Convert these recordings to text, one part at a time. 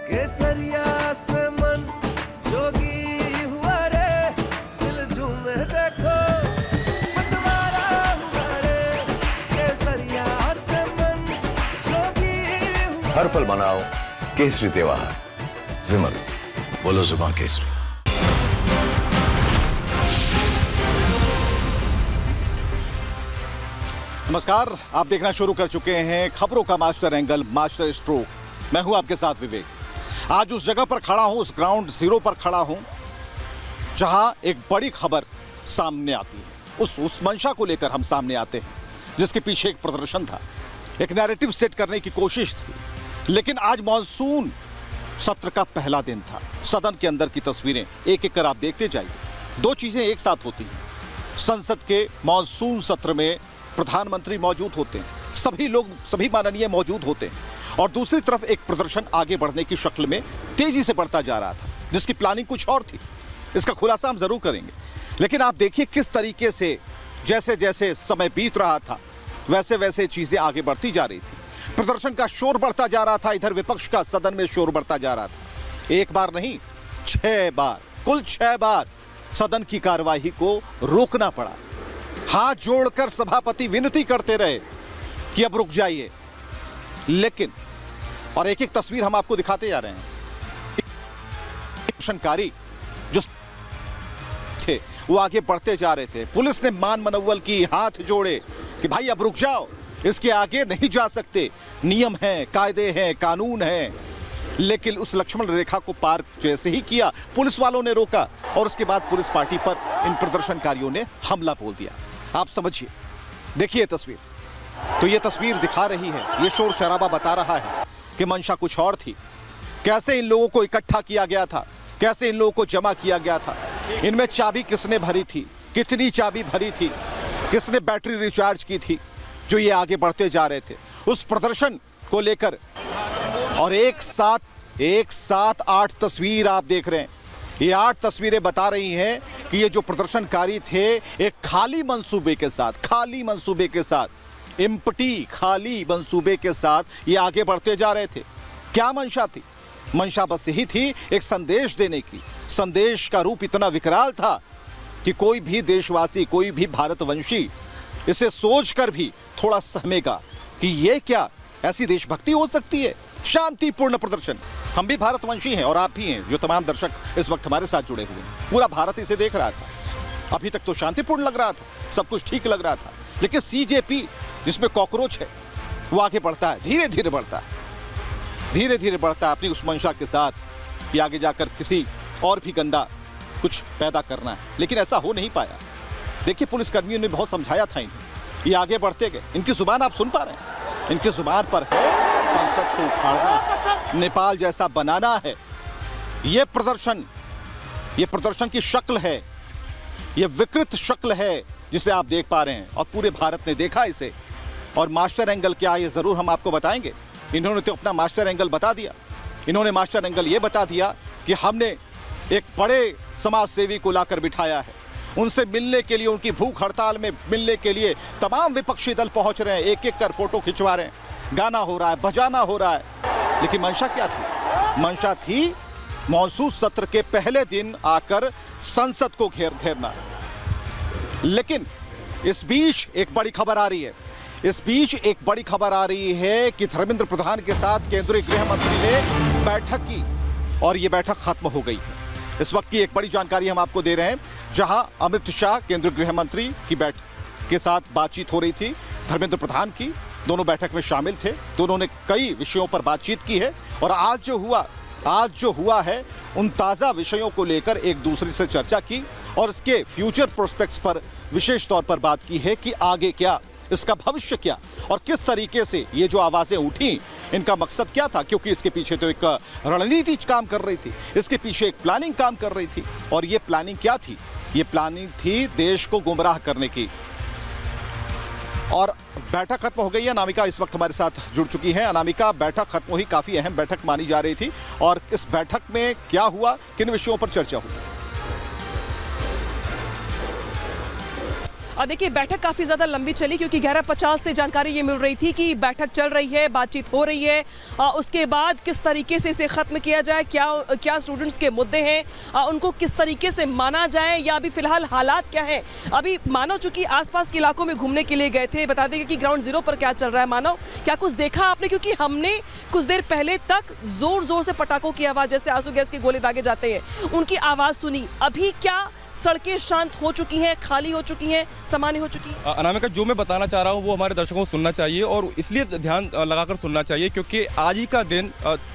केसरिया से मन जोगी हुआ रे, दिल झूमे देखो मतवारा हुआ रे। केसरिया से मन जोगी हुआ। हर पल मनाओ केसरी त्योहार। विमल, बोलो जुबान केसरी। नमस्कार, आप देखना शुरू कर चुके हैं खबरों का मास्टर एंगल, मास्टर स्ट्रोक। मैं हूं आपके साथ विवेक। आज उस जगह पर खड़ा हूं, उस ग्राउंड जीरो पर खड़ा हूं जहां एक बड़ी खबर सामने आती है। उस मंशा को लेकर हम सामने आते हैं जिसके पीछे एक प्रदर्शन था, एक नैरेटिव सेट करने की कोशिश थी। लेकिन आज मॉनसून सत्र का पहला दिन था। सदन के अंदर की तस्वीरें एक एक कर आप देखते जाइए। दो चीजें एक साथ होती हैं। संसद के मॉनसून सत्र में प्रधानमंत्री मौजूद होते हैं, सभी लोग, सभी माननीय मौजूद होते हैं, और दूसरी तरफ एक प्रदर्शन आगे बढ़ने की शक्ल में तेजी से बढ़ता जा रहा था, जिसकी प्लानिंग कुछ और थी। इसका खुलासा हम जरूर करेंगे। लेकिन आप देखिए किस तरीके से जैसे जैसे समय बीत रहा था वैसे वैसे चीजें आगे बढ़ती जा रही थी। प्रदर्शन का शोर बढ़ता जा रहा था, इधर विपक्ष का सदन में शोर बढ़ता जा रहा था। एक बार नहीं, 6 बार, कुल 6 बार सदन की कार्यवाही को रोकना पड़ा। हाथ जोड़कर सभापति विनती करते रहे कि अब रुक जाइए। लेकिन और एक एक तस्वीर हम आपको दिखाते जा रहे हैं। प्रदर्शनकारी जो थे वो आगे बढ़ते जा रहे थे। पुलिस ने मान मनौवल की, हाथ जोड़े कि भाई अब रुक जाओ, इसके आगे नहीं जा सकते, नियम हैं, कायदे हैं, कानून हैं। लेकिन उस लक्ष्मण रेखा को पार जैसे ही किया, पुलिस वालों ने रोका और उसके बाद पुलिस पार्टी पर इन प्रदर्शनकारियों ने हमला बोल दिया। आप समझिए, देखिए तस्वीर। तो ये तस्वीर दिखा रही है, ये शोर शराबा बता रहा है कि मंशा कुछ और थी। कैसे इन लोगों को इकट्ठा किया गया था, कैसे इन लोगों को जमा किया गया था, इनमें चाबी किसने भरी थी, कितनी चाबी भरी थी, किसने बैटरी रिचार्ज की थी, जो ये आगे बढ़ते जा रहे थे उस प्रदर्शन को लेकर। और एक साथ 8 तस्वीर आप देख रहे हैं। ये 8 तस्वीरें बता रही हैं कि ये जो प्रदर्शनकारी थे एक खाली मंसूबे के साथ, एम्प्टी खाली मंसूबे के साथ ये आगे बढ़ते जा रहे थे। क्या मंशा थी? मंशा बस यही थी, एक संदेश देने की। संदेश का रूप इतना विकराल था कि कोई भी देशवासी, कोई भी भारतवंशी इसे सोचकर भी थोड़ा सहमेगा कि ये क्या ऐसी देशभक्ति हो सकती है। शांतिपूर्ण प्रदर्शन। हम भी भारतवंशी हैं और आप भी हैं, जो तमाम दर्शक इस वक्त हमारे साथ जुड़े हुए हैं। पूरा भारत इसे देख रहा था। अभी तक तो शांतिपूर्ण लग रहा था, सब कुछ ठीक लग रहा था। लेकिन सीजेपी, जिसमें कॉकरोच है, वो आगे बढ़ता है, धीरे धीरे बढ़ता है अपनी उस मंशा के साथ कि आगे जाकर किसी और भी गंदा कुछ पैदा करना है। लेकिन ऐसा हो नहीं पाया। देखिए, पुलिसकर्मियों ने बहुत समझाया था इन्हें, ये आगे बढ़ते गए। इनकी जुबान आप सुन पा रहे हैं, इनकी जुबान पर है संसद को उखाड़ना, नेपाल जैसा बनाना है। ये प्रदर्शन की शक्ल है, ये विकृत शक्ल है जिसे आप देख पा रहे हैं, और पूरे भारत ने देखा इसे। और मास्टर एंगल क्या है, ये जरूर हम आपको बताएंगे। इन्होंने तो अपना मास्टर एंगल बता दिया। इन्होंने मास्टर एंगल ये बता दिया कि हमने एक बड़े समाज सेवी को लाकर बिठाया है, उनसे मिलने के लिए, उनकी भूख हड़ताल में मिलने के लिए तमाम विपक्षी दल पहुंच रहे हैं, एक एक कर फोटो खिंचवा रहे हैं, गाना हो रहा है, बजाना हो रहा है। लेकिन मंशा क्या थी? मंशा थी मॉनसून सत्र के पहले दिन आकर संसद को घेरना। लेकिन इस बीच एक बड़ी खबर आ रही है कि धर्मेंद्र प्रधान के साथ केंद्रीय गृह मंत्री ने बैठक की और यह बैठक खत्म हो गई है। इस वक्त की एक बड़ी जानकारी हम आपको दे रहे हैं, जहां अमित शाह केंद्रीय गृह मंत्री की बैठक के साथ बातचीत हो रही थी धर्मेंद्र प्रधान की। दोनों बैठक में शामिल थे, दोनों ने कई विषयों पर बातचीत की है। और आज जो हुआ है उन ताज़ा विषयों को लेकर एक दूसरे से चर्चा की और इसके फ्यूचर प्रोस्पेक्ट्स पर विशेष तौर पर बात की है कि आगे क्या, इसका भविष्य क्या, और किस तरीके से ये जो आवाज़ें उठी, इनका मकसद क्या था। क्योंकि इसके पीछे तो एक रणनीति काम कर रही थी, इसके पीछे एक प्लानिंग काम कर रही थी। और ये प्लानिंग क्या थी? ये प्लानिंग थी देश को गुमराह करने की। और बैठक खत्म हो गई है। अनामिका इस वक्त हमारे साथ जुड़ चुकी है। अनामिका, बैठक खत्म हुई, काफी अहम बैठक मानी जा रही थी, और इस बैठक में क्या हुआ, किन विषयों पर चर्चा हुई? देखिए बैठक काफ़ी ज़्यादा लंबी चली क्योंकि 11:50 से जानकारी ये मिल रही थी कि बैठक चल रही है, बातचीत हो रही है। उसके बाद किस तरीके से इसे ख़त्म किया जाए, क्या स्टूडेंट्स के मुद्दे हैं, उनको किस तरीके से माना जाए, या अभी फ़िलहाल हालात क्या है। अभी मानव चूँकि आसपास के इलाकों में घूमने के लिए गए थे, बता देंगे कि ग्राउंड ज़ीरो पर क्या चल रहा है। मानव, क्या कुछ देखा आपने? क्योंकि हमने कुछ देर पहले तक ज़ोर से पटाखों की आवाज़, जैसे आंसू गैस के गोले दागे जाते हैं, उनकी आवाज़ सुनी। अभी क्या सड़कें शांत हो चुकी हैं, खाली हो चुकी हैं, सामान्य हो चुकी हैं? अनामिका, जो मैं बताना चाह रहा हूँ वो हमारे दर्शकों को सुनना चाहिए और इसलिए ध्यान लगाकर सुनना चाहिए क्योंकि आज ही का दिन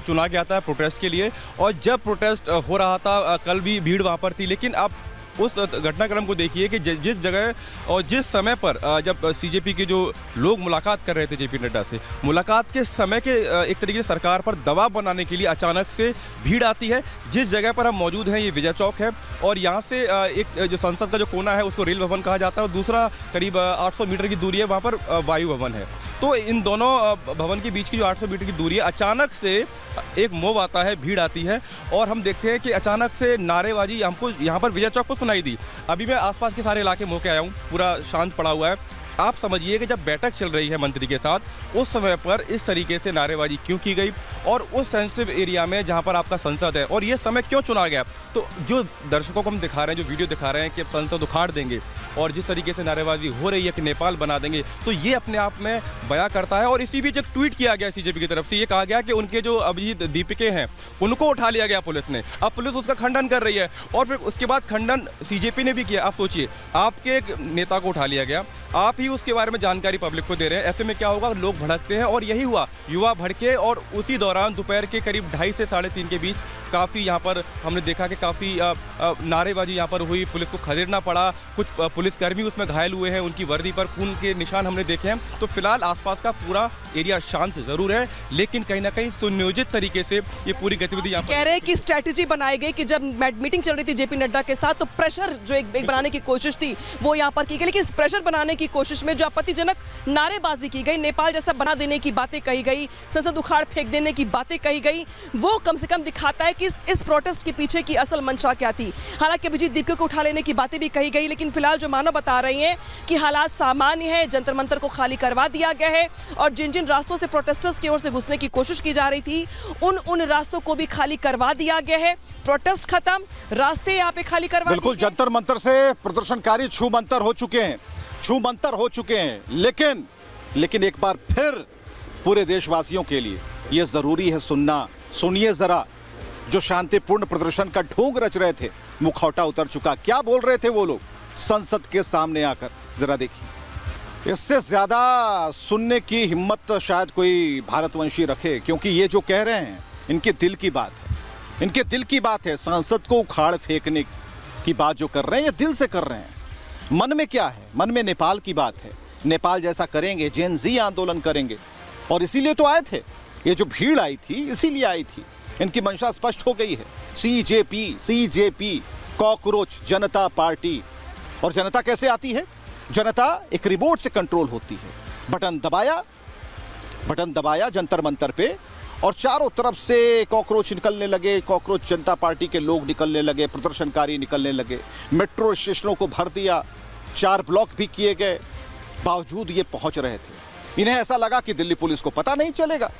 चुना गया था प्रोटेस्ट के लिए। और जब प्रोटेस्ट हो रहा था कल भी भीड़ वहाँ पर थी, लेकिन अब उस घटनाक्रम को देखिए कि जिस जगह और जिस समय पर जब सीजेपी के जो लोग मुलाकात कर रहे थे जेपी नड्डा से, मुलाकात के समय के एक तरीके से सरकार पर दबाव बनाने के लिए अचानक से भीड़ आती है। जिस जगह पर हम मौजूद हैं ये विजय चौक है और यहाँ से एक जो संसद का जो कोना है उसको रेल भवन कहा जाता है और दूसरा करीब 800 मीटर की दूरी है, वहाँ पर वायु भवन है। तो इन दोनों भवन के बीच की जो 800 मीटर की दूरी है, अचानक से एक मोब आता है, भीड़ आती है और हम देखते हैं कि अचानक से नारेबाजी हमको यहाँ पर विजय चौक पर सुनाई दी। अभी मैं आसपास के सारे इलाके मोह के आया हूँ, पूरा शांत पड़ा हुआ है। आप समझिए कि जब बैठक चल रही है मंत्री के साथ, उस समय पर इस तरीके से नारेबाजी क्यों की गई और उस सेंसिटिव एरिया में जहां पर आपका संसद है, और ये समय क्यों चुना गया। तो जो दर्शकों को हम दिखा रहे हैं, जो वीडियो दिखा रहे हैं कि अब संसद उखाड़ देंगे और जिस तरीके से नारेबाजी हो रही है कि नेपाल बना देंगे, तो ये अपने आप में बयां करता है। और इसी बीच एक ट्वीट किया गया सीजेपी की तरफ से, ये कहा गया कि उनके जो अभिजीत दीपिके हैं उनको उठा लिया गया पुलिस ने। अब पुलिस उसका खंडन कर रही है और फिर उसके बाद खंडन सीजेपी ने भी किया। आप सोचिए, आपके एक नेता को उठा लिया गया, आप ही उसके बारे में जानकारी पब्लिक को दे रहे हैं। ऐसे में क्या होगा, लोग भड़कते हैं और यही हुआ, युवा भड़के और उसी दौरान दोपहर के करीब 2:30 से 3:30 के बीच काफ़ी यहाँ पर हमने देखा कि काफ़ी नारेबाजी यहाँ पर हुई, पुलिस को खदेड़ना पड़ा, कुछ पुलिसकर्मी उसमें घायल हुए हैं, उनकी वर्दी पर खून के निशान हमने देखे हैं। तो फिलहाल आसपास का पूरा एरिया शांत जरूर है, लेकिन कहीं ना कहीं सुनियोजित तरीके से ये पूरी गतिविधि यहाँ कह रहे हैं कि स्ट्रैटेजी बनाई गई कि जब मीटिंग चल रही थी जेपी नड्डा के साथ, तो प्रेशर जो एक बनाने की कोशिश थी वो यहाँ पर की गई, लेकिन इस प्रेशर बनाने की कोशिश में जो आपत्तिजनक नारेबाजी की गई, नेपाल जैसा बना देने की बातें कही गई, संसद उखाड़ फेंक देने की बातें कही गई, वो कम से कम दिखाता है कि इस प्रोटेस्ट के पीछे की असल मंशा क्या थी। हालांकि अभिजीत दीपिके को उठा लेने की बातें भी कही गई, लेकिन फिलहाल जो मानव बता रही हैं कि हालात सामान्य है, जंतर मंतर को खाली करवा दिया गया है और जिन जिन रास्तों से प्रोटेस्टर्स की ओर से घुसने की कोशिश की जा रही थी उन रास्तों को भी खाली करवा दिया गया है। प्रोटेस्ट खत्म, रास्ते यहाँ पे खाली करवा बिल्कुल जंतर मंतर से प्रदर्शनकारी छूमंतर हो चुके हैं, लेकिन एक बार फिर पूरे देशवासियों के लिए यह जरूरी है सुनना। सुनिए जरा, जो शांतिपूर्ण प्रदर्शन का ढोंग रच रहे थे, मुखौटा उतर चुका। क्या बोल रहे थे वो लोग संसद के सामने आकर, जरा देखिए। इससे ज्यादा सुनने की हिम्मत शायद कोई भारतवंशी रखे, क्योंकि ये जो कह रहे हैं इनके दिल की बात है। संसद को उखाड़ फेंकने की बात जो कर रहे हैं, ये दिल से कर रहे हैं। मन में क्या है? मन में नेपाल की बात है। नेपाल जैसा करेंगे, जेन जी आंदोलन करेंगे, और इसीलिए तो आए थे। ये जो भीड़ आई थी इसीलिए आई थी। इनकी मंशा स्पष्ट हो गई है। सीजेपी, कॉकरोच जनता पार्टी। और जनता कैसे आती है? जनता एक रिमोट से कंट्रोल होती है। बटन दबाया जंतर मंतर पे और चारों तरफ से कॉकरोच निकलने लगे। कॉकरोच जनता पार्टी के लोग निकलने लगे, प्रदर्शनकारी निकलने लगे। मेट्रो स्टेशनों को भर दिया, 4 ब्लॉक भी किए गए। बावजूद ये पहुंच रहे थे। इन्हें ऐसा लगा कि दिल्ली पुलिस को पता नहीं चलेगा,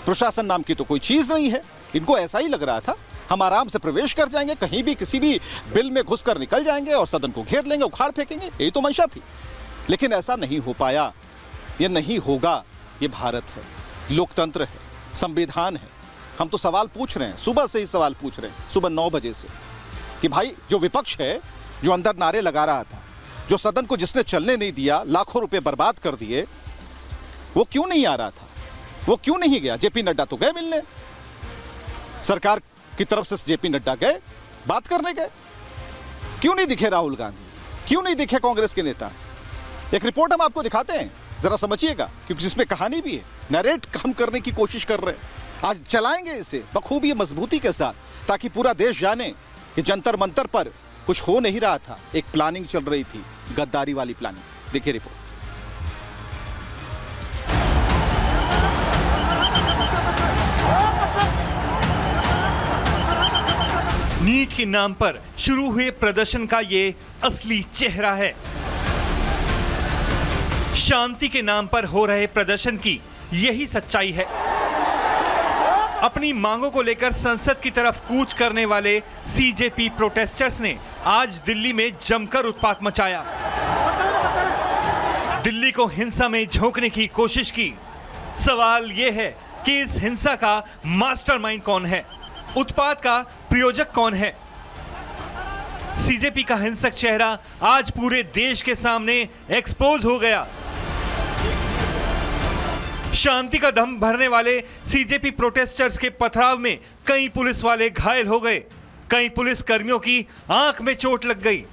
प्रशासन नाम की तो कोई चीज नहीं है। इनको ऐसा ही लग रहा था, हम आराम से प्रवेश कर जाएंगे, कहीं भी किसी भी बिल में घुसकर निकल जाएंगे और सदन को घेर लेंगे, उखाड़ फेंकेंगे। यही तो मंशा थी, लेकिन ऐसा नहीं हो पाया। ये नहीं होगा। ये भारत है, लोकतंत्र है, संविधान है। हम तो सवाल पूछ रहे हैं, सुबह से ही सवाल पूछ रहे हैं, सुबह 9 बजे से, कि भाई जो विपक्ष है, जो अंदर नारे लगा रहा था, जो सदन को जिसने चलने नहीं दिया, लाखों रुपए बर्बाद कर दिए, वो क्यों नहीं आ रहा था? वो क्यों नहीं गया? जेपी नड्डा तो गए मिलने, सरकार की तरफ से जेपी नड्डा गए, बात करने गए। क्यों नहीं दिखे राहुल गांधी? क्यों नहीं दिखे कांग्रेस के नेता? एक रिपोर्ट हम आपको दिखाते हैं, जरा समझिएगा, क्योंकि जिसमें कहानी भी है। नरेट हम करने की कोशिश कर रहे हैं। आज चलाएंगे इसे बखूबी, मजबूती के साथ, ताकि पूरा देश जाने कि जंतर मंतर पर कुछ हो नहीं रहा था, एक प्लानिंग चल रही थी, गद्दारी वाली प्लानिंग। देखिए रिपोर्ट। नीट के नाम पर शुरू हुए प्रदर्शन का ये असली चेहरा है। शांति के नाम पर हो रहे प्रदर्शन की यही सच्चाई है। अपनी मांगों को लेकर संसद की तरफ कूच करने वाले सीजेपी प्रोटेस्टर्स ने आज दिल्ली में जमकर उत्पात मचाया। दिल्ली को हिंसा में झोंकने की कोशिश की। सवाल यह है कि इस हिंसा का मास्टरमाइंड कौन है, उत्पात का प्रयोजक कौन है। सीजेपी का हिंसक चेहरा आज पूरे देश के सामने एक्सपोज हो गया। शांति का दम भरने वाले सीजेपी प्रोटेस्टर्स के पथराव में कई पुलिस वाले घायल हो गए, कई पुलिस कर्मियों की आंख में चोट लग गई।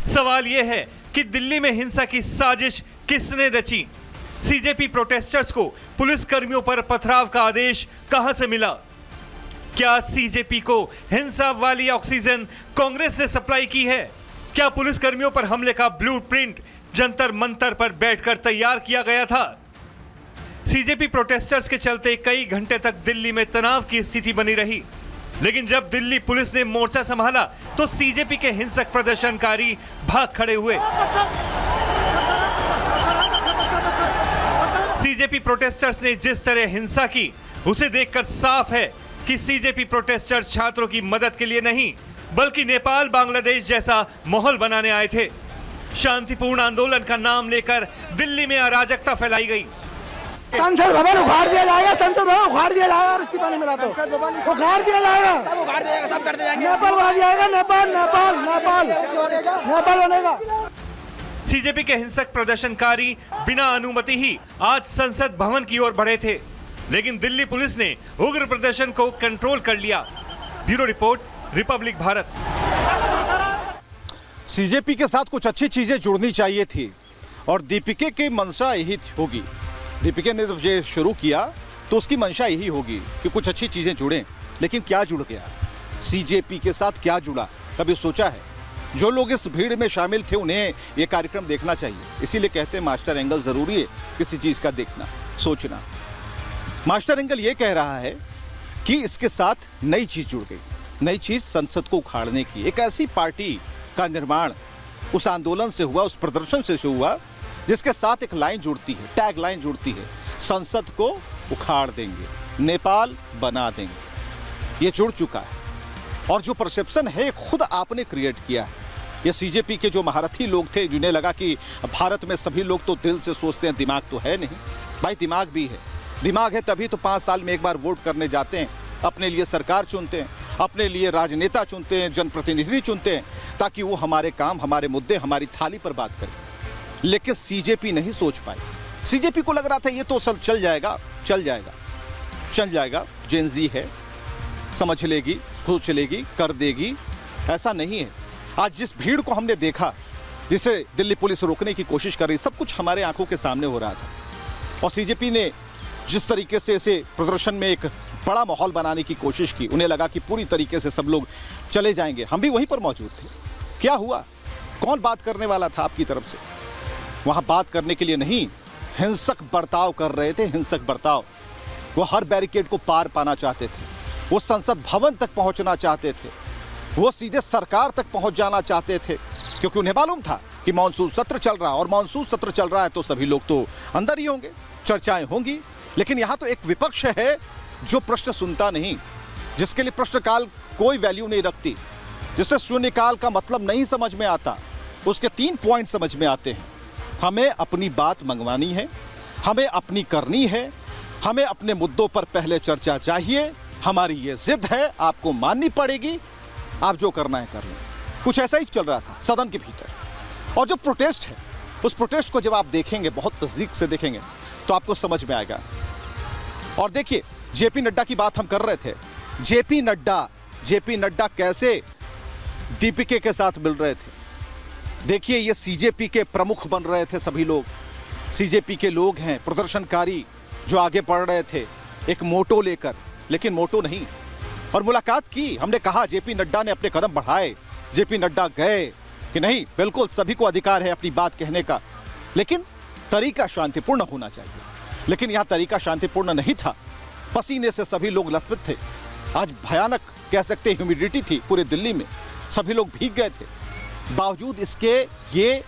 सवाल यह है कि दिल्ली में हिंसा की साजिश किसने रची? सीजेपी प्रोटेस्टर्स को पुलिस कर्मियों पर पथराव का आदेश कहां से मिला? क्या सीजेपी को हिंसा वाली ऑक्सीजन कांग्रेस ने सप्लाई की है? क्या पुलिस कर्मियों पर हमले का ब्लूप्रिंट जंतर मंतर पर बैठकर तैयार किया गया था? सीजेपी प्रोटेस्टर्स के चलते कई घंटे तक दिल्ली में तनाव की स्थिति बनी रही, लेकिन जब दिल्ली पुलिस ने मोर्चा संभाला तो सीजेपी के हिंसक प्रदर्शनकारी भाग खड़े हुए। सीजेपी प्रोटेस्टर्स ने जिस तरह हिंसा की, उसे देखकर साफ है कि सीजेपी प्रोटेस्टर्स छात्रों की मदद के लिए नहीं, बल्कि नेपाल बांग्लादेश जैसा माहौल बनाने आए थे। शांतिपूर्ण आंदोलन का नाम लेकर दिल्ली में अराजकता फैलाई गई। संसद भवन उखाड़ दिया जाएगा, संसद भवन उखाड़ दिया जाएगा और इस्तीफा नहीं मिला तो उखाड़ दिया जाएगा, सब उखाड़ दिया जाएगा, सब कर देंगे। नेपाल उखाड़ दिया जाएगा, नेपाल नेपाल नेपाल नेपाल बनेगा। सीजेपी के हिंसक प्रदर्शनकारी बिना अनुमति ही आज संसद भवन की ओर बढ़े थे, लेकिन दिल्ली पुलिस ने उग्र प्रदर्शन को कंट्रोल कर लिया। Bureau report, Republic Bharat. CJP के साथ कुछ अच्छी चीजें जुड़नी चाहिए थी और दीपिका की मंशा यही होगी। दीपिका ने जब ये शुरू किया तो उसकी मंशा यही होगी कि कुछ अच्छी चीजें जुड़ें, लेकिन क्या जुड़ गया? सीजेपी के साथ क्या जुड़ा, कभी सोचा है? जो लोग इस भीड़ में शामिल थे उन्हें ये कार्यक्रम देखना चाहिए। इसीलिए कहते हैं मास्टर एंगल जरूरी है किसी चीज का देखना, सोचना। मास्टर एंगल ये कह रहा है कि इसके साथ नई चीज जुड़ गई, नई चीज संसद को उखाड़ने की। एक ऐसी पार्टी का निर्माण उस आंदोलन से हुआ, उस प्रदर्शन से हुआ, जिसके साथ एक लाइन जुड़ती है, टैग लाइन जुड़ती है, संसद को उखाड़ देंगे, नेपाल बना देंगे। ये जुड़ चुका है और जो परसेप्शन है खुद आपने क्रिएट किया है। ये सीजेपी के जो महारथी लोग थे जिन्हें लगा कि भारत में सभी लोग तो दिल से सोचते हैं, दिमाग तो है नहीं। भाई दिमाग भी है, दिमाग है तभी तो 5 साल में एक बार वोट करने जाते हैं, अपने लिए सरकार चुनते हैं, अपने लिए राजनेता चुनते हैं, जनप्रतिनिधि चुनते हैं, ताकि वो हमारे काम, हमारे मुद्दे, हमारी थाली पर बात करें। लेकिन सीजेपी नहीं सोच पाई। सीजेपी को लग रहा था ये तो चल जाएगा, चल जाएगा, चल जाएगा, जेनजी है, समझ लेगी, सोच लेगी, कर देगी। ऐसा नहीं है। आज जिस भीड़ को हमने देखा, जिसे दिल्ली पुलिस रोकने की कोशिश कर रही, सब कुछ हमारे आंखों के सामने हो रहा था। और सीजेपी ने जिस तरीके से इसे प्रदर्शन में एक बड़ा माहौल बनाने की कोशिश की, उन्हें लगा कि पूरी तरीके से सब लोग चले जाएंगे। हम भी वहीं पर मौजूद थे। क्या हुआ? कौन बात करने वाला था आपकी तरफ से? वहां बात करने के लिए नहीं, हिंसक बर्ताव कर रहे थे, हिंसक बर्ताव। वो हर बैरिकेड को पार पाना चाहते थे, वो संसद भवन तक पहुंचना चाहते थे, वो सीधे सरकार तक पहुंच जाना चाहते थे, क्योंकि उन्हें मालूम था कि मानसून सत्र चल रहा है और मानसून सत्र चल रहा है तो सभी लोग तो अंदर ही होंगे, चर्चाएं होंगी। लेकिन यहां तो एक विपक्ष है जो प्रश्न सुनता नहीं, जिसके लिए प्रश्नकाल कोई वैल्यू नहीं रखती, जिससे शून्यकाल का मतलब नहीं समझ में आता। उसके 3 पॉइंट समझ में आते हैं। हमें अपनी बात मंगवानी है, हमें अपनी करनी है, हमें अपने मुद्दों पर पहले चर्चा चाहिए, हमारी ये जिद है, आपको माननी पड़ेगी, आप जो करना है कर लें। कुछ ऐसा ही चल रहा था सदन के भीतर। और जो प्रोटेस्ट है, उस प्रोटेस्ट को जब आप देखेंगे, बहुत नजदीक से देखेंगे, तो आपको समझ में आएगा। और देखिए, जेपी नड्डा की बात हम कर रहे थे। जेपी नड्डा कैसे दीपिका के साथ मिल रहे थे। देखिए, ये सीजेपी के प्रमुख बन रहे थे सभी लोग, सीजेपी के लोग हैं, प्रदर्शनकारी जो आगे बढ़ रहे थे एक मोटो लेकर, लेकिन मोटो नहीं। और मुलाकात की, हमने कहा जेपी नड्डा ने अपने कदम बढ़ाए, जेपी नड्डा गए कि नहीं, बिल्कुल सभी को अधिकार है अपनी बात कहने का, लेकिन तरीका शांतिपूर्ण होना चाहिए। लेकिन यहां तरीका शांतिपूर्ण नहीं था, पसीने से सभी लोग लथपथ थे। आज भयानक कह सकते ह्यूमिडिटी थी पूरे दिल्ली में, सभी लोग भीग गए थे। बावजूद इसके ये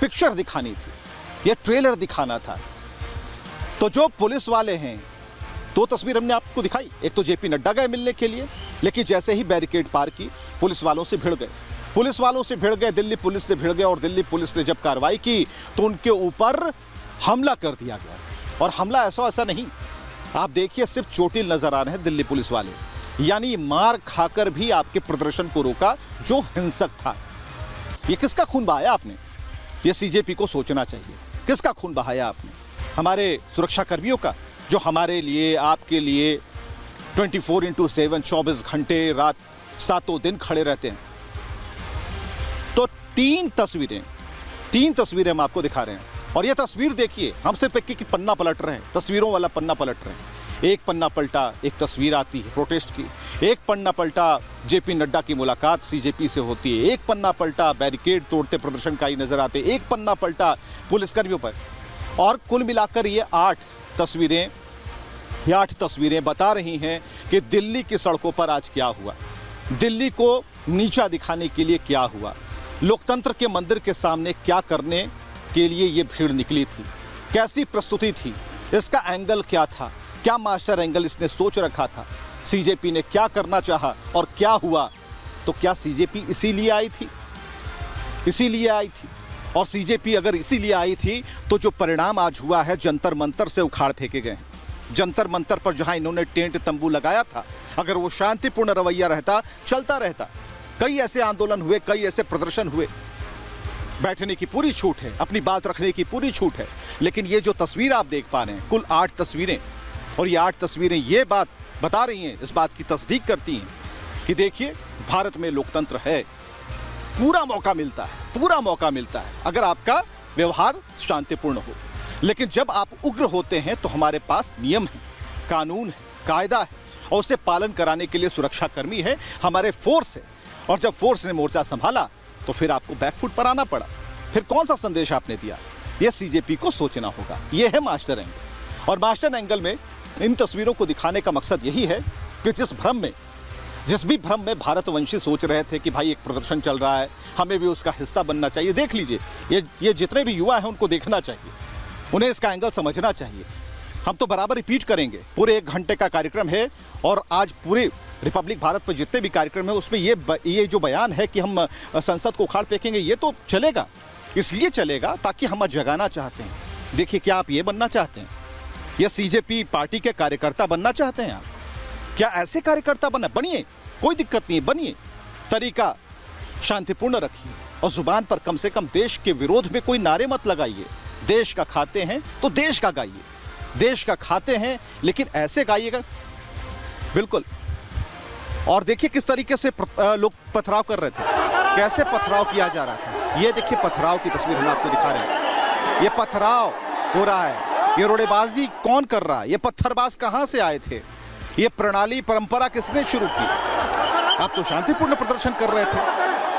पिक्चर दिखानी थी ये ट्रेलर दिखाना था। तो जो पुलिस वाले हैं, दो तस्वीर हमने आपको दिखाई, एक तो जेपी नड्डा गए मिलने के लिए, लेकिन जैसे ही बैरिकेड पार की पुलिस वालों से भिड़ गए, पुलिस वालों से भिड़ गए, दिल्ली पुलिस से भिड़ गए, और दिल्ली पुलिस ने जब कार्रवाई की तो उनके ऊपर हमला कर दिया गया। और हमला ऐसा नहीं, आप देखिए सिर्फ चोटिल नजर आ रहे हैं दिल्ली पुलिस वाले, यानी मार खाकर भी आपके प्रदर्शन को रोका जो हिंसक था। ये किसका खून बहाया आपने? ये सीजेपी को सोचना चाहिए, किसका खून बहाया आपने? हमारे सुरक्षा कर्मियों का, जो हमारे लिए, आपके लिए 24/7 24 घंटे रात 7 दिन खड़े रहते हैं। तो तीन तस्वीरें हम आपको दिखा रहे हैं, और ये तस्वीर देखिए, हम सिर्फ एक की पन्ना पलट रहे हैं, तस्वीरों वाला पन्ना पलट रहे हैं। एक पन्ना पलटा, एक तस्वीर आती है प्रोटेस्ट की, एक पन्ना पलटा जेपी नड्डा की मुलाकात सीजेपी से होती है, एक पन्ना पलटा बैरिकेड तोड़ते प्रदर्शनकारी नजर आते, एक पन्ना पलटा पुलिसकर्मियों पर। और कुल मिलाकर ये 8 तस्वीरें बता रही हैं कि दिल्ली की सड़कों पर आज क्या हुआ, दिल्ली को नीचा दिखाने के लिए क्या हुआ, लोकतंत्र के मंदिर के सामने क्या करने के लिए ये भीड़ निकली थी, कैसी प्रस्तुति थी, इसका एंगल क्या था, क्या मास्टर एंगल इसने सोच रखा था, सीजेपी ने क्या करना चाहा और क्या हुआ। तो क्या सीजेपी इसीलिए आई थी? और सीजेपी अगर इसीलिए आई थी तो जो परिणाम आज हुआ है, जंतर मंतर से उखाड़ फेंके गए। जंतर मंतर पर जहां इन्होंने टेंट तंबू लगाया था, अगर वो शांतिपूर्ण रवैया रहता, चलता रहता, कई ऐसे आंदोलन हुए, कई ऐसे प्रदर्शन हुए, बैठने की पूरी छूट है, अपनी बात रखने की पूरी छूट है। लेकिन ये जो तस्वीर आप देख पा रहे हैं, कुल 8 तस्वीरें, और ये 8 तस्वीरें ये बात बता रही हैं, इस बात की तस्दीक करती हैं कि देखिए, भारत में लोकतंत्र है, पूरा मौका मिलता है अगर आपका व्यवहार शांतिपूर्ण हो। लेकिन जब आप उग्र होते हैं तो हमारे पास नियम है, कानून है, कायदा है, और उसे पालन कराने के लिए सुरक्षाकर्मी है, हमारे फोर्स है। और जब फोर्स ने मोर्चा संभाला तो फिर आपको बैकफुट पर आना पड़ा। फिर कौन सा संदेश आपने दिया? यह सीजेपी को सोचना होगा। यह है मास्टर एंगल, और मास्टर एंगल में इन तस्वीरों को दिखाने का मकसद यही है कि जिस भी भ्रम में भारतवंशी सोच रहे थे कि भाई एक प्रदर्शन चल रहा है, हमें भी उसका हिस्सा बनना चाहिए, देख लीजिए, ये जितने भी युवा हैं उनको देखना चाहिए, उन्हें इसका एंगल समझना चाहिए। हम तो बराबर रिपीट करेंगे, पूरे 1 घंटे का कार्यक्रम है, और आज पूरे रिपब्लिक भारत पर जितने भी कार्यक्रम है उसमें ये जो बयान है कि हम संसद को उखाड़ फेंकेंगे, ये तो चलेगा, इसलिए चलेगा ताकि हम जगाना चाहते हैं। देखिए, क्या आप ये बनना चाहते हैं? या सीजेपी पार्टी के कार्यकर्ता बनना चाहते हैं आप? क्या ऐसे कार्यकर्ता बनिए, कोई दिक्कत नहीं है, बनिए, तरीका शांतिपूर्ण रखिए, और जुबान पर कम से कम देश के विरोध में कोई नारे मत लगाइए। देश का खाते हैं तो देश का गाइए, देश का खाते हैं लेकिन ऐसे गाइएगा, बिल्कुल। और देखिए किस तरीके से लोग पथराव कर रहे थे, कैसे पथराव किया जा रहा था। ये देखिए पथराव की तस्वीर हम आपको दिखा रहे हैं, ये पथराव हो रहा है, ये रोड़ेबाजी कौन कर रहा है, ये पत्थरबाज कहां से आए थे, ये प्रणाली परंपरा किसने शुरू की? आप तो शांतिपूर्ण प्रदर्शन कर रहे थे,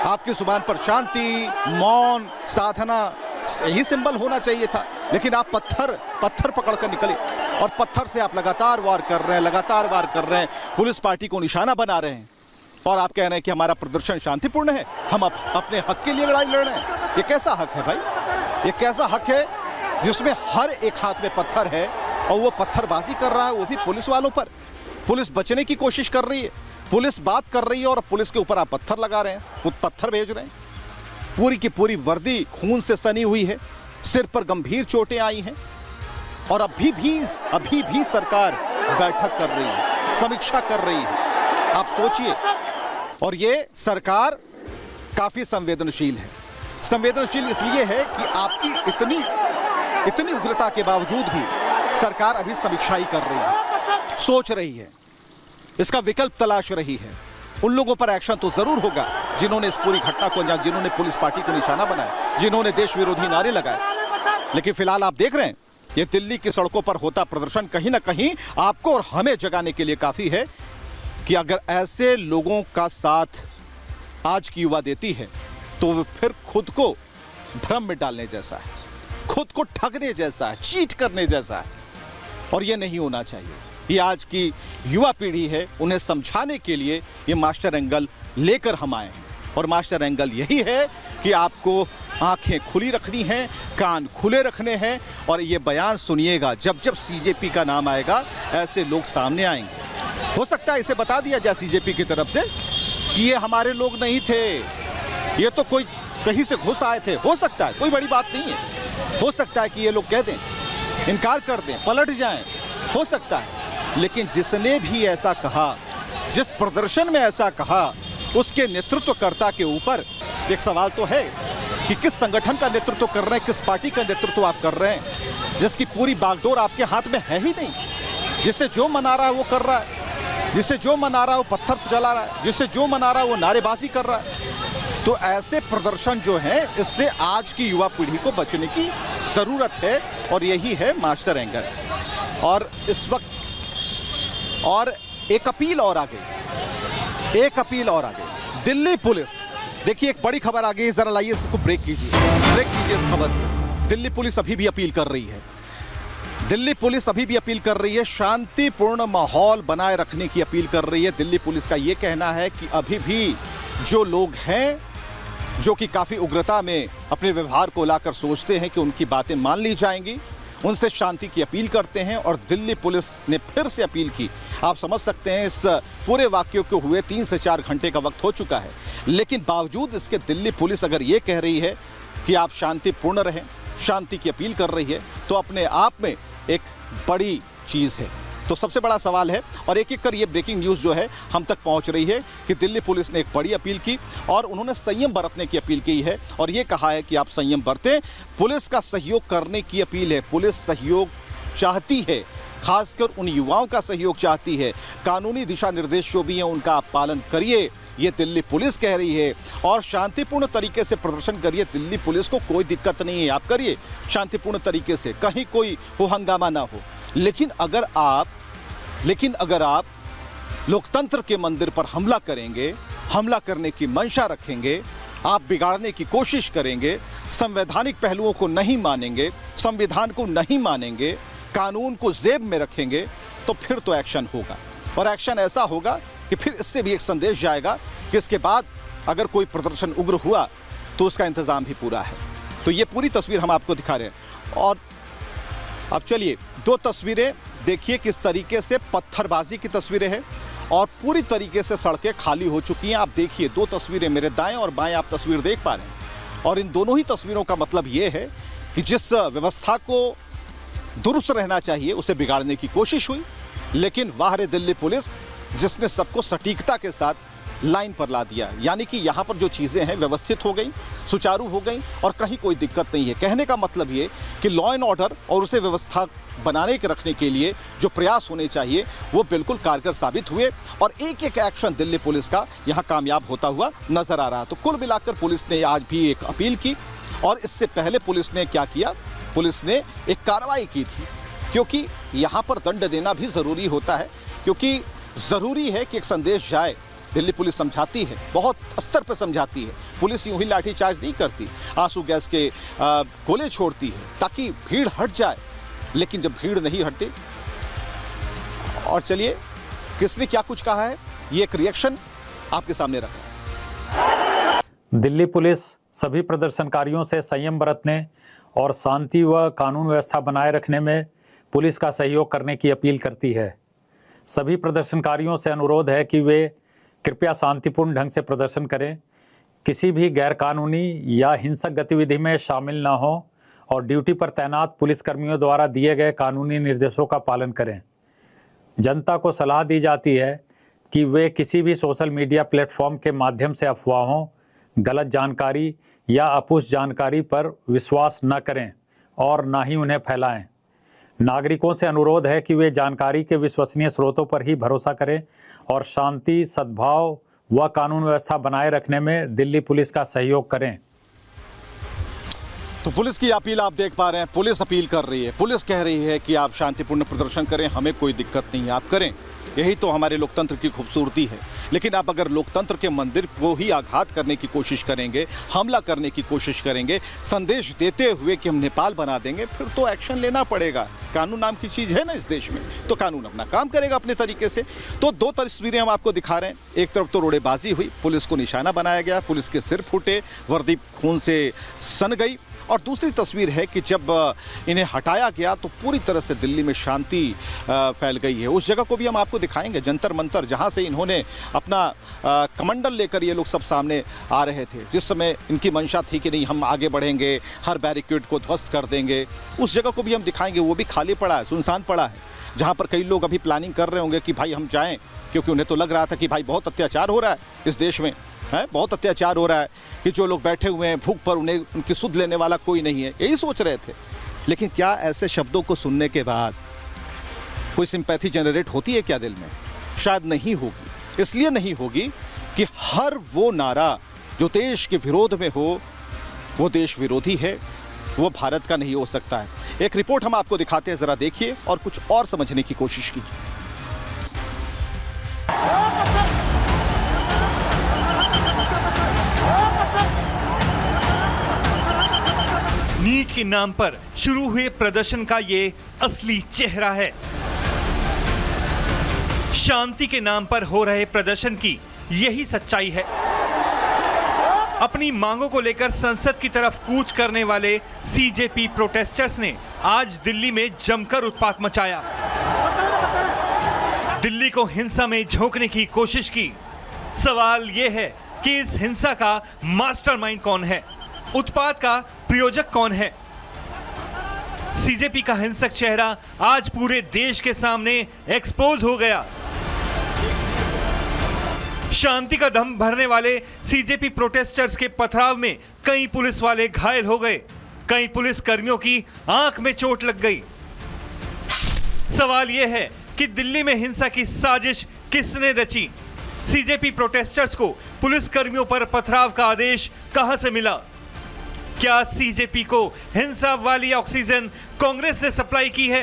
आपकी जुबान पर शांति, मौन, साधना, यही सिंबल होना चाहिए था, लेकिन आप पत्थर पकड़कर निकले, और पत्थर से आप लगातार वार कर रहे हैं, पुलिस पार्टी को निशाना बना रहे हैं, और आप कह रहे हैं कि हमारा प्रदर्शन शांतिपूर्ण है, हम अपने हक के लिए लड़ाई लड़ रहे हैं। ये कैसा हक है भाई? ये कैसा हक है जिसमें हर एक हाथ में पत्थर है, और वो पत्थरबाजी कर रहा है, वो भी पुलिस वालों पर। पुलिस बचने की कोशिश कर रही है, पुलिस बात कर रही है, और पुलिस के ऊपर आप पत्थर लगा रहे हैं, पत्थर भेज रहे हैं। पूरी की पूरी वर्दी खून से सनी हुई है, सिर पर गंभीर चोटें आई हैं, और अभी भी सरकार बैठक कर रही है, समीक्षा कर रही है। आप सोचिए, और ये सरकार काफी संवेदनशील है। संवेदनशील इसलिए है कि आपकी इतनी उग्रता के बावजूद भी सरकार अभी समीक्षा ही कर रही है, सोच रही है, इसका विकल्प तलाश रही है। उन लोगों पर एक्शन तो जरूर होगा जिन्होंने इस पूरी घटना को अंजाम, जिन्होंने पुलिस पार्टी को निशाना बनाया, जिन्होंने देश विरोधी नारे लगाए। लेकिन फिलहाल आप देख रहे हैं, ये दिल्ली की सड़कों पर होता प्रदर्शन कहीं ना कहीं आपको और हमें जगाने के लिए काफी है कि अगर ऐसे लोगों का साथ आज की युवा देती है तो फिर खुद को भ्रम में डालने जैसा है, खुद को ठगने जैसा है, चीट करने जैसा है, और ये नहीं होना चाहिए। ये आज की युवा पीढ़ी है, उन्हें समझाने के लिए ये मास्टर एंगल लेकर हम आए हैं, और मास्टर एंगल यही है कि आपको आंखें खुली रखनी हैं, कान खुले रखने हैं और ये बयान सुनिएगा। जब जब सीजेपी का नाम आएगा ऐसे लोग सामने आएंगे। हो सकता है इसे बता दिया जाए सीजेपी की तरफ से कि ये हमारे लोग नहीं थे, ये तो कोई कहीं से घुस आए थे। हो सकता है, कोई बड़ी बात नहीं है। हो सकता है कि ये लोग कह दें, इनकार कर दें, पलट जाएं, हो सकता है। लेकिन जिसने भी ऐसा कहा, जिस प्रदर्शन में ऐसा कहा, उसके नेतृत्वकर्ता के ऊपर एक सवाल तो है कि किस संगठन का नेतृत्व कर रहे हैं, किस पार्टी का नेतृत्व आप कर रहे हैं, जिसकी पूरी बागडोर आपके हाथ में है ही नहीं। जिसे जो मना रहा है वो कर रहा है, जिसे जो मना रहा है वो पत्थर चला रहा है, जिसे जो मना रहा है वो नारेबाजी कर रहा है। तो ऐसे प्रदर्शन जो है, इससे आज की युवा पीढ़ी को बचने की जरूरत है और यही है मास्टर एंगर। और इस वक्त और एक अपील और आ गई, एक अपील और आ गई। दिल्ली पुलिस, देखिए एक बड़ी खबर आ गई, जरा लाइए इसको ब्रेक कीजिए इस खबर को। दिल्ली पुलिस अभी भी अपील कर रही है, दिल्ली पुलिस अभी भी अपील कर रही है, शांतिपूर्ण माहौल बनाए रखने की अपील कर रही है। दिल्ली पुलिस का यह कहना है कि अभी भी जो लोग हैं जो कि काफी उग्रता में अपने व्यवहार को लाकर सोचते हैं कि उनकी बातें मान ली जाएंगी, उनसे शांति की अपील करते हैं। और दिल्ली पुलिस ने फिर से अपील की। आप समझ सकते हैं इस पूरे वाक्य को हुए 3 से 4 घंटे का वक्त हो चुका है, लेकिन बावजूद इसके दिल्ली पुलिस अगर ये कह रही है कि आप शांतिपूर्ण रहें, शांति की अपील कर रही है, तो अपने आप में एक बड़ी चीज़ है। तो सबसे बड़ा सवाल है, और एक एक कर ये ब्रेकिंग न्यूज़ जो है हम तक पहुंच रही है कि दिल्ली पुलिस ने एक बड़ी अपील की और उन्होंने संयम बरतने की अपील की है और ये कहा है कि आप संयम बरतें। पुलिस का सहयोग करने की अपील है। पुलिस सहयोग चाहती है, खासकर उन युवाओं का सहयोग चाहती है। कानूनी दिशा निर्देश जो भी हैं उनका आप पालन करिए, ये दिल्ली पुलिस कह रही है। और शांतिपूर्ण तरीके से प्रदर्शन करिए, दिल्ली पुलिस को कोई दिक्कत नहीं है, आप करिए शांतिपूर्ण तरीके से, कहीं कोई हो हंगामा ना हो। लेकिन अगर आप लोकतंत्र के मंदिर पर हमला करेंगे, हमला करने की मंशा रखेंगे, आप बिगाड़ने की कोशिश करेंगे, संवैधानिक पहलुओं को नहीं मानेंगे, संविधान को नहीं मानेंगे, कानून को जेब में रखेंगे, तो फिर तो एक्शन होगा। और एक्शन ऐसा होगा कि फिर इससे भी एक संदेश जाएगा कि इसके बाद अगर कोई प्रदर्शन उग्र हुआ तो उसका इंतजाम भी पूरा है। तो ये पूरी तस्वीर हम आपको दिखा रहे हैं। और अब चलिए 2 तस्वीरें देखिए किस तरीके से पत्थरबाजी की तस्वीरें हैं और पूरी तरीके से सड़कें खाली हो चुकी हैं। आप देखिए 2 तस्वीरें, मेरे दाएं और बाएं आप तस्वीर देख पा रहे हैं। और इन दोनों ही तस्वीरों का मतलब ये है कि जिस व्यवस्था को दुरुस्त रहना चाहिए उसे बिगाड़ने की कोशिश हुई, लेकिन वाह रे दिल्ली पुलिस जिसने सबको सटीकता के साथ लाइन पर ला दिया। यानी कि यहाँ पर जो चीज़ें हैं व्यवस्थित हो गई, सुचारू हो गई और कहीं कोई दिक्कत नहीं है। कहने का मतलब ये कि लॉ एंड ऑर्डर और उसे व्यवस्था बनाने के रखने के लिए जो प्रयास होने चाहिए वो बिल्कुल कारगर साबित हुए और एक एक एक्शन दिल्ली पुलिस का यहाँ कामयाब होता हुआ नजर आ रहा। तो कुल मिलाकर पुलिस ने आज भी एक अपील की और इससे पहले पुलिस ने क्या किया, पुलिस ने एक कार्रवाई की थी, क्योंकि यहाँ पर दंड देना भी ज़रूरी होता है, क्योंकि ज़रूरी है कि एक संदेश जाए। दिल्ली पुलिस समझाती है, बहुत स्तर पर समझाती है। पुलिस यूं ही लाठीचार्ज नहीं करती, आंसू गैस के गोले छोड़ती है ताकि भीड़ हट जाए, लेकिन जब भीड़ नहीं हटती। और चलिए किसने क्या कुछ कहा है, ये एक रिएक्शन आपके सामने रखा है। दिल्ली पुलिस सभी प्रदर्शनकारियों से संयम बरतने और शांति व कानून व्यवस्था बनाए रखने में पुलिस का सहयोग करने की अपील करती है। सभी प्रदर्शनकारियों से अनुरोध है कि वे कृपया शांतिपूर्ण ढंग से प्रदर्शन करें, किसी भी गैरकानूनी या हिंसक गतिविधि में शामिल न हों और ड्यूटी पर तैनात पुलिसकर्मियों द्वारा दिए गए कानूनी निर्देशों का पालन करें। जनता को सलाह दी जाती है कि वे किसी भी सोशल मीडिया प्लेटफॉर्म के माध्यम से अफवाहों, गलत जानकारी या अपुष्ट जानकारी पर विश्वास न करें और न ही उन्हें फैलाएं। नागरिकों से अनुरोध है कि वे जानकारी के विश्वसनीय स्रोतों पर ही भरोसा करें और शांति, सद्भाव व कानून व्यवस्था बनाए रखने में दिल्ली पुलिस का सहयोग करें। तो पुलिस की अपील आप देख पा रहे हैं, पुलिस अपील कर रही है, पुलिस कह रही है कि आप शांतिपूर्ण प्रदर्शन करें, हमें कोई दिक्कत नहीं है, आप करें। यही तो हमारे लोकतंत्र की खूबसूरती है। लेकिन आप अगर लोकतंत्र के मंदिर को ही आघात करने की कोशिश करेंगे, हमला करने की कोशिश करेंगे, संदेश देते हुए कि हम नेपाल बना देंगे, फिर तो एक्शन लेना पड़ेगा। कानून नाम की चीज़ है ना इस देश में, तो कानून अपना काम करेगा अपने तरीके से। तो दो तस्वीरें हम आपको दिखा रहे हैं। एक तरफ तो रोड़ेबाजी हुई, पुलिस को निशाना बनाया गया, पुलिस के सिर फूटे, वर्दी खून से सन गई। और दूसरी तस्वीर है कि जब इन्हें हटाया गया तो पूरी तरह से दिल्ली में शांति फैल गई है। उस जगह को भी हम आपको दिखाएंगे, जंतर मंतर, जहां से इन्होंने अपना कमंडल लेकर ये लोग सब सामने आ रहे थे। जिस समय इनकी मंशा थी कि नहीं हम आगे बढ़ेंगे, हर बैरिकेड को ध्वस्त कर देंगे, उस जगह को भी हम दिखाएंगे। वो भी खाली पड़ा है, सुनसान पड़ा है, जहाँ पर कई लोग अभी प्लानिंग कर रहे होंगे कि भाई हम जाएँ, क्योंकि उन्हें तो लग रहा था कि भाई बहुत अत्याचार हो रहा है इस देश में, है बहुत अत्याचार हो रहा है कि जो लोग बैठे हुए हैं भूख पर, उन्हें उनकी सुध लेने वाला कोई नहीं है, यही सोच रहे थे। लेकिन क्या ऐसे शब्दों को सुनने के बाद कोई सिंपैथी जनरेट होती है क्या दिल में? शायद नहीं होगी। इसलिए नहीं होगी कि हर वो नारा जो देश के विरोध में हो वो देश विरोधी है, वो भारत का नहीं हो सकता है। एक रिपोर्ट हम आपको दिखाते हैं, जरा देखिए और कुछ और समझने की कोशिश कीजिए। नीट के नाम पर शुरू हुए प्रदर्शन का ये असली चेहरा है। शांति के नाम पर हो रहे प्रदर्शन की यही सच्चाई है। अपनी मांगों को लेकर संसद की तरफ कूच करने वाले सीजेपी प्रोटेस्टर्स ने आज दिल्ली में जमकर उत्पात मचाया। दिल्ली को हिंसा में झोंकने की कोशिश की। सवाल यह है कि इस हिंसा का मास्टरमाइंड कौन है, उत्पात का प्रयोजक कौन है। सीजेपी का हिंसक चेहरा आज पूरे देश के सामने एक्सपोज हो गया। शांति का दम भरने वाले सीजेपी प्रोटेस्टर्स के पथराव में कई पुलिस वाले घायल हो गए, कई पुलिस कर्मियों की आंख में चोट लग गई। सवाल यह है कि दिल्ली में हिंसा की साजिश किसने रची? सीजेपी प्रोटेस्टर्स को पुलिस कर्मियों पर पथराव का आदेश कहां से मिला? क्या सीजेपी को हिंसा वाली ऑक्सीजन कांग्रेस ने सप्लाई की है?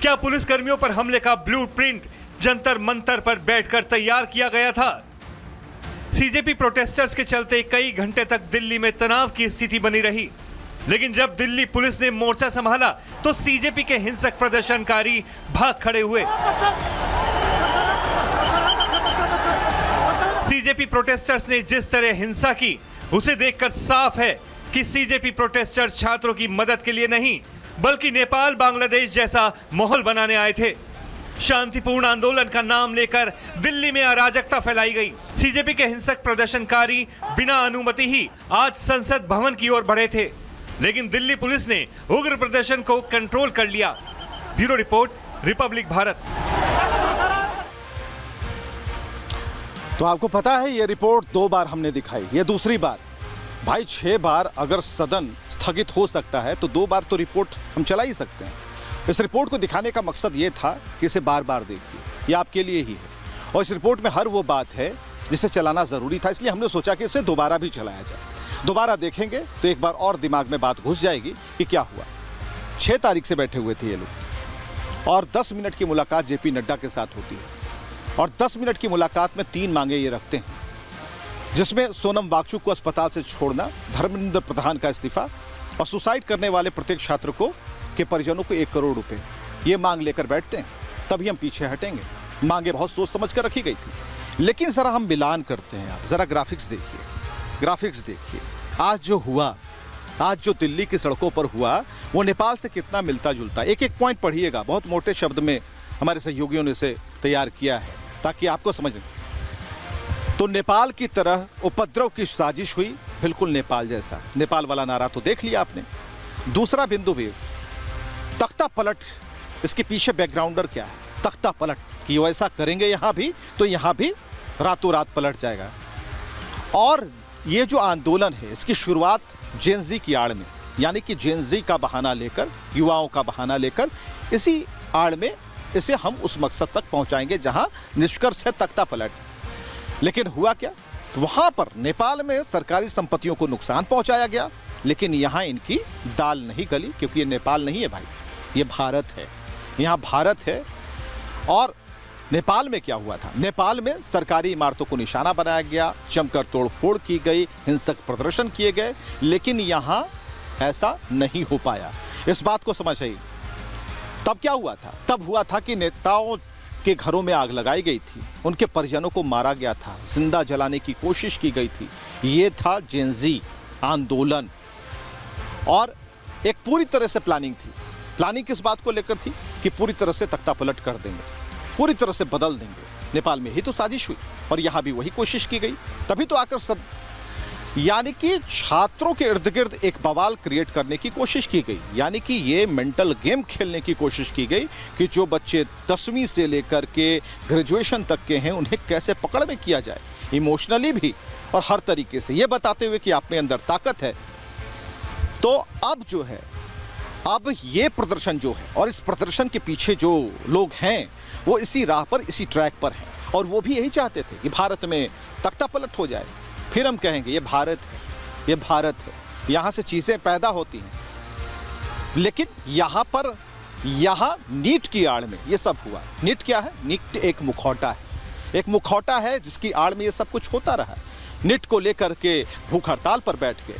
क्या पुलिस कर्मियों पर हमले का ब्लूप्रिंट जंतर मंतर पर बैठकर तैयार किया गया था? सीजेपी प्रोटेस्टर्स के चलते कई घंटे तक दिल्ली में तनाव की स्थिति बनी रही। लेकिन जब दिल्ली पुलिस ने मोर्चा संभाला तो सीजेपी के हिंसक प्रदर्शनकारी भाग खड़े हुए। सीजेपी प्रोटेस्टर्स ने जिस तरह हिंसा की, उसे देखकर साफ है कि सीजेपी प्रोटेस्टर्स छात्रों की मदद के लिए नहीं, बल्कि नेपाल बांग्लादेश जैसा माहौल बनाने आए थे। शांतिपूर्ण आंदोलन का नाम लेकर दिल्ली में अराजकता फैलाई गई। सीजेपी के हिंसक प्रदर्शनकारी बिना अनुमति ही आज संसद भवन की ओर बढ़े थे, लेकिन दिल्ली पुलिस ने उग्र प्रदर्शन को कंट्रोल कर लिया। Bureau report, Republic Bharat. तो आपको पता है ये रिपोर्ट 2 बार हमने दिखाई, ये दूसरी बार। भाई 6 बार अगर सदन स्थगित हो सकता है तो 2 बार तो रिपोर्ट हम चला ही सकते हैं। इस रिपोर्ट को दिखाने का मकसद ये था कि इसे बार बार देखिए, ये आपके लिए ही है। और इस रिपोर्ट में हर वो बात है जिसे चलाना ज़रूरी था, इसलिए हमने सोचा कि इसे दोबारा भी चलाया जाए। दोबारा देखेंगे तो एक बार और दिमाग में बात घुस जाएगी कि क्या हुआ। 6 तारीख से बैठे हुए थे ये लोग और 10 मिनट की मुलाकात जेपी नड्डा के साथ होती है। और 10 मिनट की मुलाकात में 3 मांगे ये रखते हैं, जिसमें सोनम वांगचुक को अस्पताल से छोड़ना, धर्मेंद्र प्रधान का इस्तीफा और सुसाइड करने वाले प्रत्येक छात्र को के परिजनों को 1 करोड़ रुपए ये मांग लेकर बैठते हैं। तभी हम पीछे हटेंगे। मांगे बहुत सोच समझ कर रखी गई थी। लेकिन जरा हम मिलान करते हैं। आप जरा ग्राफिक्स देखिए, ग्राफिक्स देखिए। आज जो हुआ, आज जो दिल्ली की सड़कों पर हुआ, वो नेपाल से कितना मिलता जुलता। एक एक पॉइंट पढ़िएगा, बहुत मोटे शब्द में हमारे सहयोगियों ने इसे तैयार किया है ताकि आपको समझ में। तो नेपाल की तरह उपद्रव की साजिश हुई, बिल्कुल नेपाल जैसा। नेपाल वाला नारा तो देख लिया आपने। दूसरा बिंदु भी तख्ता पलट, इसके पीछे बैकग्राउंडर क्या है? तख्ता पलट कि वैसा करेंगे यहां भी तो यहां भी रातों रात पलट जाएगा। और ये जो आंदोलन है इसकी शुरुआत जेनजी की आड़ में, यानी कि जेनजी का बहाना लेकर, युवाओं का बहाना लेकर, इसी आड़ में इसे हम उस मकसद तक पहुंचाएंगे जहां निष्कर्ष है तख्ता पलट। लेकिन हुआ क्या? वहां पर नेपाल में सरकारी संपत्तियों को नुकसान पहुंचाया गया, लेकिन यहां इनकी दाल नहीं गली, क्योंकि ये नेपाल नहीं है भाई, ये भारत है। यहां भारत है और नेपाल में क्या हुआ था? नेपाल में सरकारी इमारतों को निशाना बनाया गया, जमकर तोड़फोड़ की गई, हिंसक प्रदर्शन किए गए, लेकिन यहां ऐसा नहीं हो पाया। इस बात को समझ आइए। तब क्या हुआ था? तब हुआ था कि नेताओं के घरों में आग लगाई गई थी, उनके परिजनों को मारा गया था, जिंदा जलाने की कोशिश की गई थी। ये था जेनजी आंदोलन और एक पूरी तरह से प्लानिंग थी। प्लानिंग किस बात को लेकर थी? कि पूरी तरह से तख्ता पलट कर देंगे, पूरी तरह से बदल देंगे। नेपाल में ही तो साजिश हुई और यहां भी वही कोशिश की गई। तभी तो आकर सब, यानी कि छात्रों के इर्द गिर्द एक बवाल क्रिएट करने की कोशिश की गई। यानी कि ये मेंटल गेम खेलने की कोशिश की गई कि जो बच्चे 10वीं से लेकर के ग्रेजुएशन तक के हैं उन्हें कैसे पकड़ में किया जाए, इमोशनली भी और हर तरीके से, ये बताते हुए कि आप में अंदर ताकत है। तो अब जो है, अब ये प्रदर्शन जो है और इस प्रदर्शन के पीछे जो लोग हैं वो इसी राह पर, इसी ट्रैक पर हैं और वो भी यही चाहते थे कि भारत में तख्ता पलट हो जाए। फिर हम कहेंगे ये भारत है, ये भारत है, यहाँ से चीज़ें पैदा होती हैं। लेकिन यहाँ पर, यहाँ नीट की आड़ में ये सब हुआ। नीट क्या है? नीट एक मुखौटा है, एक मुखौटा है जिसकी आड़ में ये सब कुछ होता रहा। नीट को लेकर के भूख हड़ताल पर बैठ गए,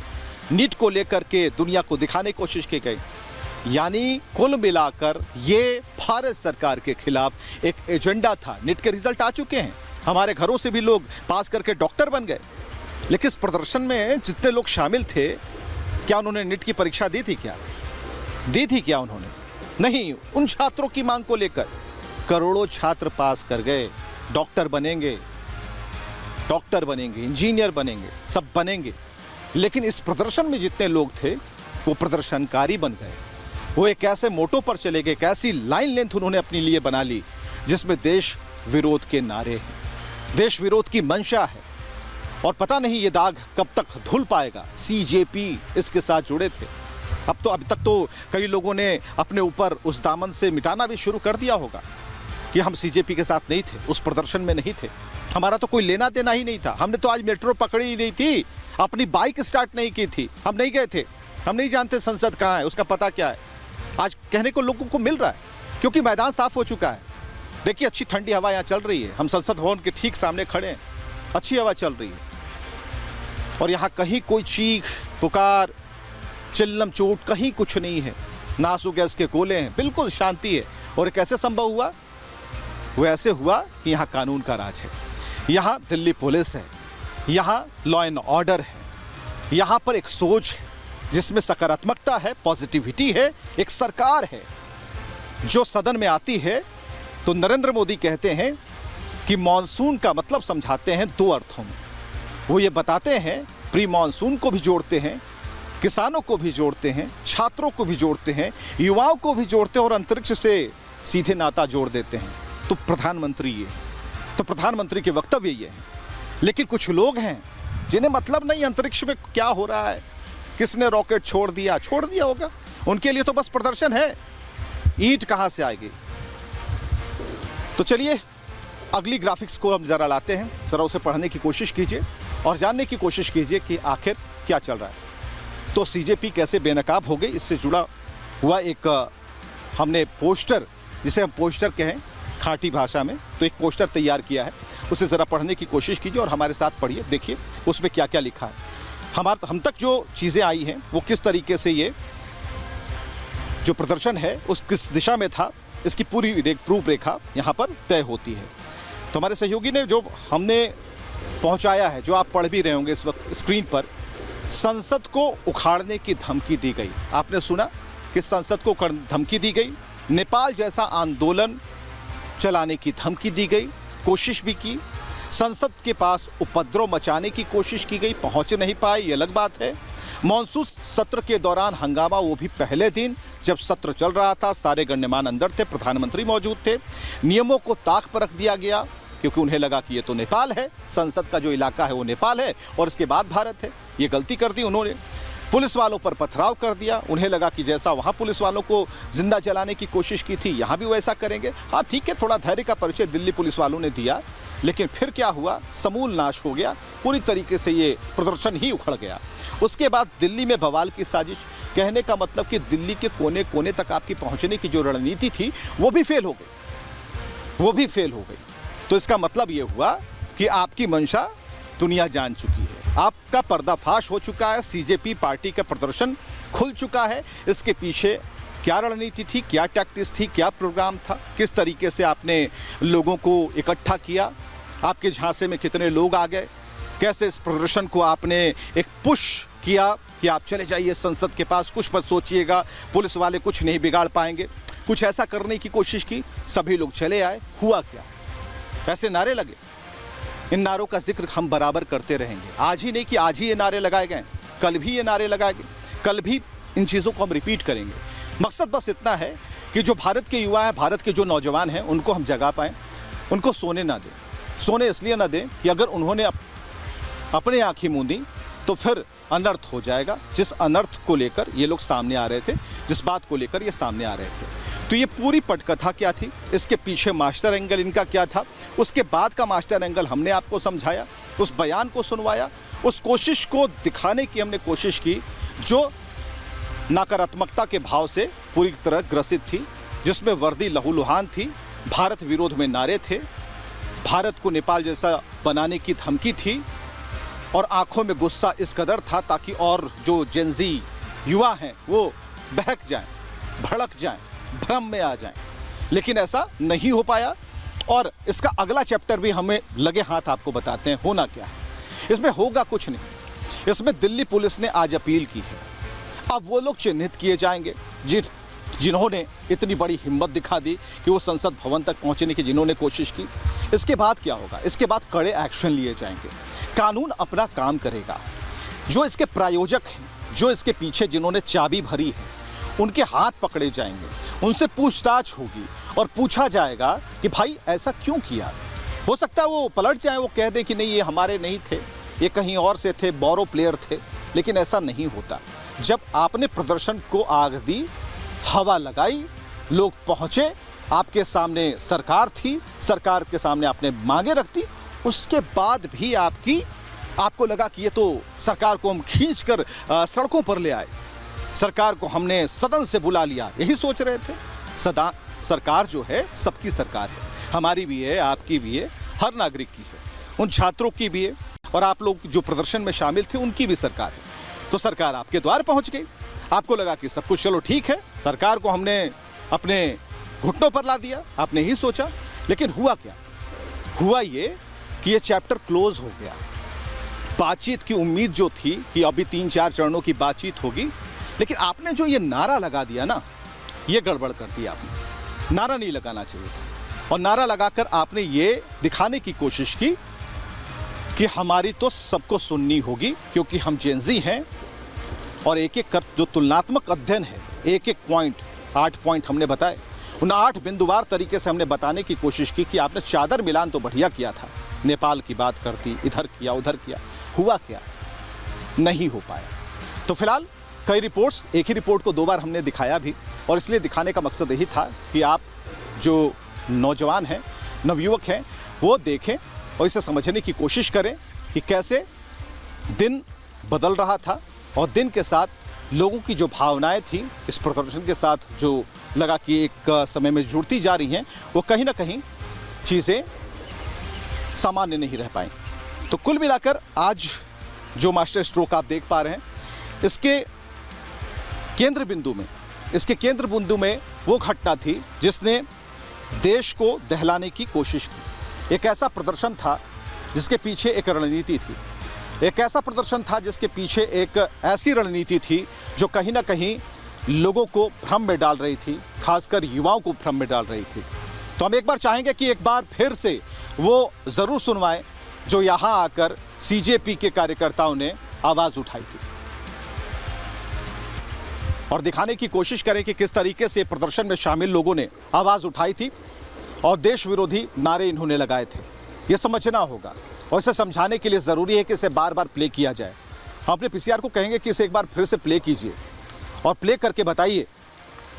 नीट को लेकर के दुनिया को दिखाने की कोशिश की गई। यानी कुल मिलाकर ये भारत सरकार के खिलाफ एक एजेंडा था। नीट के रिजल्ट आ चुके हैं, हमारे घरों से भी लोग पास करके डॉक्टर बन गए। लेकिन इस प्रदर्शन में जितने लोग शामिल थे, क्या उन्होंने नीट की परीक्षा दी थी? क्या दी थी? क्या उन्होंने? नहीं। उन छात्रों की मांग को लेकर करोड़ों छात्र पास कर गए, डॉक्टर बनेंगे, डॉक्टर बनेंगे, इंजीनियर बनेंगे, सब बनेंगे। लेकिन इस प्रदर्शन में जितने लोग थे वो प्रदर्शनकारी बन गए। वो एक ऐसे मोटो पर चले गए, एक ऐसी लाइन लेंथ उन्होंने अपने लिए बना ली जिसमें देश विरोध के नारे हैं, देश विरोध की मंशा है। और पता नहीं ये दाग कब तक धुल पाएगा। सीजेपी इसके साथ जुड़े थे। अभी तक तो कई लोगों ने अपने ऊपर उस दामन से मिटाना भी शुरू कर दिया होगा कि हम सीजेपी के साथ नहीं थे, उस प्रदर्शन में नहीं थे, हमारा तो कोई लेना देना ही नहीं था, हमने तो आज मेट्रो पकड़ी ही नहीं थी, अपनी बाइक स्टार्ट नहीं की थी, हम नहीं गए थे, हम नहीं जानते संसद कहाँ है, उसका पता क्या है। आज कहने को लोगों को मिल रहा है क्योंकि मैदान साफ हो चुका है। देखिए अच्छी ठंडी हवा यहाँ चल रही है, हम संसद भवन के ठीक सामने खड़े हैं, अच्छी हवा चल रही है और यहाँ कहीं कोई चीख पुकार चिल्लम चोट कहीं कुछ नहीं है, ना आंसू गैस के गोले हैं, बिल्कुल शांति है। और कैसे संभव हुआ? वो ऐसे हुआ कि यहाँ कानून का राज है, यहाँ दिल्ली पुलिस है, यहाँ लॉ एंड ऑर्डर है, यहाँ पर एक सोच है जिसमें सकारात्मकता है, पॉजिटिविटी है, एक सरकार है जो सदन में आती है तो नरेंद्र मोदी कहते हैं कि मॉनसून का मतलब समझाते हैं दो अर्थों में। वो ये बताते हैं, प्री मॉनसून को भी जोड़ते हैं, किसानों को भी जोड़ते हैं, छात्रों को भी जोड़ते हैं, युवाओं को भी जोड़ते हैं और अंतरिक्ष से सीधे नाता जोड़ देते हैं। तो प्रधानमंत्री के वक्तव्य ये है। लेकिन कुछ लोग हैं जिन्हें मतलब नहीं अंतरिक्ष में क्या हो रहा है, किसने रॉकेट छोड़ दिया होगा, उनके लिए तो बस प्रदर्शन है, ईंट कहां से आएगी। तो चलिए अगली ग्राफिक्स को हम जरा लाते हैं, जरा उसे पढ़ने की कोशिश कीजिए और जानने की कोशिश कीजिए कि आखिर क्या चल रहा है। तो सीजेपी कैसे बेनकाब हो गई, इससे जुड़ा हुआ एक हमने पोस्टर, जिसे हम पोस्टर कहें खाटी भाषा में, तो एक पोस्टर तैयार किया है, उसे ज़रा पढ़ने की कोशिश कीजिए और हमारे साथ पढ़िए, देखिए उसमें क्या क्या लिखा है। हम तक जो चीज़ें आई हैं वो किस तरीके से ये जो प्रदर्शन है उस किस दिशा में था, इसकी पूरी रूपरेखा यहाँ पर तय होती है। तो हमारे सहयोगी ने जो हमने पहुँचाया है, जो आप पढ़ भी रहे होंगे इस वक्त स्क्रीन पर, संसद को उखाड़ने की धमकी दी गई। आपने सुना कि संसद को धमकी दी गई, नेपाल जैसा आंदोलन चलाने की धमकी दी गई, कोशिश भी की, संसद के पास उपद्रव मचाने की कोशिश की गई, पहुंच नहीं पाए, ये अलग बात है। मॉनसून सत्र के दौरान हंगामा, वो भी पहले दिन जब सत्र चल रहा था, सारे गण्यमान्य अंदर थे, प्रधानमंत्री मौजूद थे, नियमों को ताक पर रख दिया गया क्योंकि उन्हें लगा कि ये तो नेपाल है, संसद का जो इलाका है वो नेपाल है और इसके बाद भारत है। ये गलती कर दी उन्होंने, पुलिस वालों पर पथराव कर दिया, उन्हें लगा कि जैसा वहाँ पुलिस वालों को जिंदा जलाने की कोशिश की थी यहाँ भी वैसा करेंगे। हाँ ठीक है, थोड़ा धैर्य का परिचय दिल्ली पुलिस वालों ने दिया, लेकिन फिर क्या हुआ, समूल नाश हो गया, पूरी तरीके से ये प्रदर्शन ही उखड़ गया। उसके बाद दिल्ली में बवाल की साजिश, कहने का मतलब कि दिल्ली के कोने कोने तक आपकी पहुँचने की जो रणनीति थी वो भी फेल हो गई, वो भी फेल हो गई। तो इसका मतलब ये हुआ कि आपकी मंशा दुनिया जान चुकी है, आपका पर्दाफाश हो चुका है, सीजेपी पार्टी का प्रदर्शन खुल चुका है। इसके पीछे क्या रणनीति थी, क्या टैक्टिक्स थी, क्या प्रोग्राम था, किस तरीके से आपने लोगों को इकट्ठा किया, आपके झांसे में कितने लोग आ गए, कैसे इस प्रदर्शन को आपने एक पुश किया कि आप चले जाइए संसद के पास, कुछ मत सोचिएगा, पुलिस वाले कुछ नहीं बिगाड़ पाएंगे, कुछ ऐसा करने की कोशिश की। सभी लोग चले आए, हुआ क्या? ऐसे नारे लगे। इन नारों का जिक्र हम बराबर करते रहेंगे। आज ही नहीं कि आज ही ये नारे लगाए गए, कल भी ये नारे लगाए गए, कल भी इन चीज़ों को हम रिपीट करेंगे। मकसद बस इतना है कि जो भारत के युवा हैं, भारत के जो नौजवान हैं, उनको हम जगा पाएँ, उनको सोने ना दें। सोने इसलिए ना दें कि अगर उन्होंने अपने आँखें मूंदी तो फिर अनर्थ हो जाएगा। जिस अनर्थ को लेकर ये लोग सामने आ रहे थे, जिस बात को लेकर ये सामने आ रहे थे, तो ये पूरी पटकथा क्या थी, इसके पीछे मास्टर एंगल इनका क्या था, उसके बाद का मास्टर एंगल हमने आपको समझाया, उस बयान को सुनवाया, उस कोशिश को दिखाने की हमने कोशिश की जो नकारात्मकता के भाव से पूरी तरह ग्रसित थी, जिसमें वर्दी लहूलुहान थी, भारत विरोध में नारे थे, भारत को नेपाल जैसा बनाने की धमकी थी और आंखों में गुस्सा इस कदर था ताकि और जो जेनजी युवा हैं वो बहक जाएं, भड़क जाएं, भ्रम में आ जाएं। लेकिन ऐसा नहीं हो पाया और इसका अगला चैप्टर भी हमें लगे हाथ आपको बताते हैं होना क्या है। इसमें होगा कुछ नहीं। इसमें दिल्ली पुलिस ने आज अपील की है। अब वो लोग चिन्हित किए जाएंगे जिन्होंने इतनी बड़ी हिम्मत दिखा दी कि वो संसद भवन तक पहुंचने की जिन्होंने कोशिश की। इसके बाद क्या होगा? इसके बाद कड़े एक्शन लिए जाएंगे, कानून अपना काम करेगा। जो इसके प्रायोजक हैं, जो इसके पीछे जिन्होंने चाबी भरी है, उनके हाथ पकड़े जाएंगे, उनसे पूछताछ होगी और पूछा जाएगा कि भाई ऐसा क्यों किया। हो सकता है वो पलट जाए, वो कह दे कि नहीं ये हमारे नहीं थे, ये कहीं और से थे, बोरो प्लेयर थे। लेकिन ऐसा नहीं होता। जब आपने प्रदर्शन को आग दी, हवा लगाई, लोग पहुंचे, आपके सामने सरकार थी, सरकार के सामने आपने मांगे रख दी, उसके बाद भी आपको लगा कि ये तो सरकार को हम खींच कर सड़कों पर ले आए, सरकार को हमने सदन से बुला लिया, यही सोच रहे थे। सरकार जो है सबकी सरकार है, हमारी भी है, आपकी भी है, हर नागरिक की है, उन छात्रों की भी है और आप लोग जो प्रदर्शन में शामिल थे उनकी भी सरकार है। तो सरकार आपके द्वार पहुंच गई, आपको लगा कि सब कुछ चलो ठीक है, सरकार को हमने अपने घुटनों पर ला दिया, आपने ही सोचा। लेकिन हुआ क्या? हुआ ये कि ये चैप्टर क्लोज हो गया। बातचीत की उम्मीद जो थी कि अभी 3-4 चरणों की बातचीत होगी, लेकिन आपने जो ये नारा लगा दिया ना, ये गड़बड़ कर दिया आपने। नारा नहीं लगाना चाहिए था और नारा लगाकर आपने ये दिखाने की कोशिश की कि हमारी तो सबको सुननी होगी क्योंकि हम जेनजी हैं और एक एक कर जो तुलनात्मक अध्ययन है, एक एक पॉइंट, 8 पॉइंट हमने बताए, उन 8 बिंदुवार तरीके से हमने बताने की कोशिश की कि आपने चादर मिलान तो बढ़िया किया था, नेपाल की बात करती, इधर किया उधर किया, हुआ क्या? नहीं हो पाया। तो फिलहाल कई रिपोर्ट्स, एक ही रिपोर्ट को 2 बार हमने दिखाया भी और इसलिए दिखाने का मकसद यही था कि आप जो नौजवान हैं, नवयुवक हैं, वो देखें और इसे समझने की कोशिश करें कि कैसे दिन बदल रहा था और दिन के साथ लोगों की जो भावनाएं थी इस प्रदर्शन के साथ जो लगा कि एक समय में जुड़ती जा रही हैं, वो कहीं ना कहीं चीज़ें सामान्य नहीं रह पाई। तो कुल मिलाकर आज जो मास्टर स्ट्रोक आप देख पा रहे हैं, इसके केंद्र बिंदु में वो घटना थी जिसने देश को दहलाने की कोशिश की। एक ऐसा प्रदर्शन था जिसके पीछे एक रणनीति थी, एक ऐसा प्रदर्शन था जिसके पीछे एक ऐसी रणनीति थी जो कहीं ना कहीं लोगों को भ्रम में डाल रही थी, खासकर युवाओं को भ्रम में डाल रही थी। तो हम एक बार चाहेंगे कि एक बार फिर से वो ज़रूर सुनवाएं जो यहाँ आकर सीजेपी के कार्यकर्ताओं ने आवाज़ उठाई थी और दिखाने की कोशिश करें कि किस तरीके से प्रदर्शन में शामिल लोगों ने आवाज़ उठाई थी और देश विरोधी नारे इन्होंने लगाए थे। ये समझना होगा और इसे समझाने के लिए ज़रूरी है कि इसे बार बार प्ले किया जाए। हम अपने पीसीआर को कहेंगे कि इसे एक बार फिर से प्ले कीजिए और प्ले करके बताइए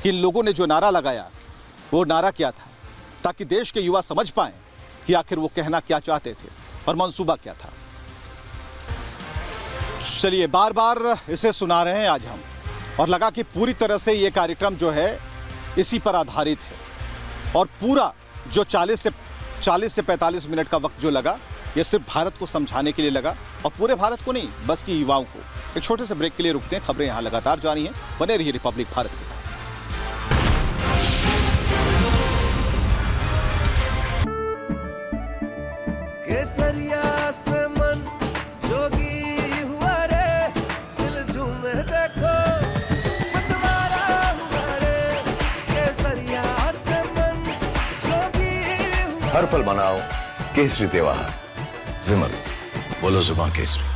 कि इन लोगों ने जो नारा लगाया वो नारा क्या था, ताकि देश के युवा समझ पाएं कि आखिर वो कहना क्या चाहते थे और मंसूबा क्या था। चलिए बार बार इसे सुना रहे हैं आज हम और लगा कि पूरी तरह से ये कार्यक्रम जो है इसी पर आधारित है और पूरा जो 40 से 40 से 45 मिनट का वक्त जो लगा, ये सिर्फ भारत को समझाने के लिए लगा, और पूरे भारत को नहीं, बस की युवाओं को। एक छोटे से ब्रेक के लिए रुकते हैं, खबरें यहाँ लगातार जारी हैं, बने रहिए रिपब्लिक भारत के साथ। केसरिया से मन जोगी हुआ रे, दिल झूमे देखो मतवारा हुआ रे। केसरिया से मन जोगी हुआ। हर पल मनाओ केसरी त्योहार। विमल, बोलो जुबान केसरी।